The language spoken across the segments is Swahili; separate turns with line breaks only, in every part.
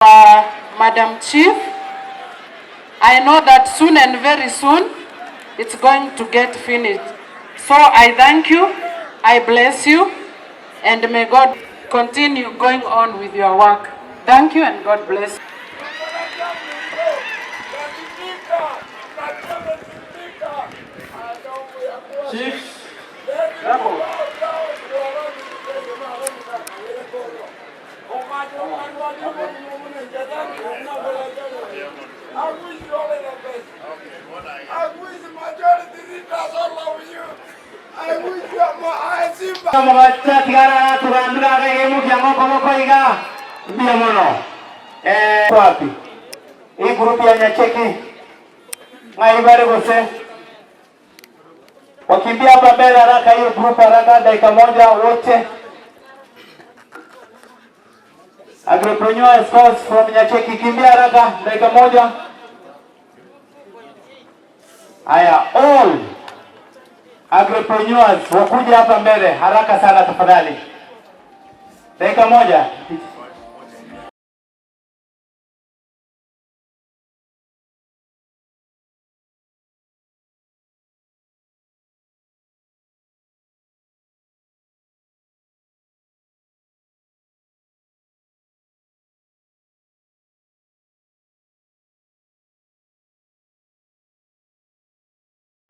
Madam Chief, I know that soon and very soon it's going to get finished. So I thank you, I bless you, and may God continue going on with your work. Thank you and God bless you.
Chief,
I wish you all the best. I wish the majority leaders all love you. I wish you are Simba.
Nyamache tigara turandura rege mukiango komoko iga mbia mono. Wapi? Hii grupu ya Nyacheki ngaibare gose. Wakimbia hapa mbele haraka, hiyo grupu haraka, dakika moja wote. Agripreneur scouts from Nyacheki, kimbia haraka, dakika moja. Aya, all agripreneurs wakuja hapa mbele haraka sana tafadhali. Dakika moja.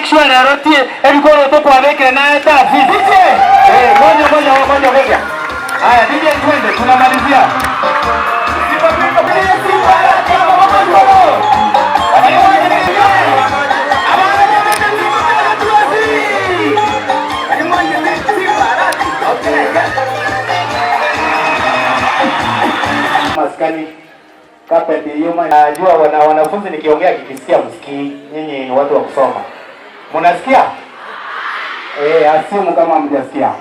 Shwara rotie elikoro to kwa weke na ta sisi. Moja weka. Haya DJ twende tunamalizia. Simba maskani kapeti yuma. Najua wanafunzi nikiongea kikisikia msikii, nyinyi ni watu wa kusoma. Munasikia? Asimu kama mjasikia.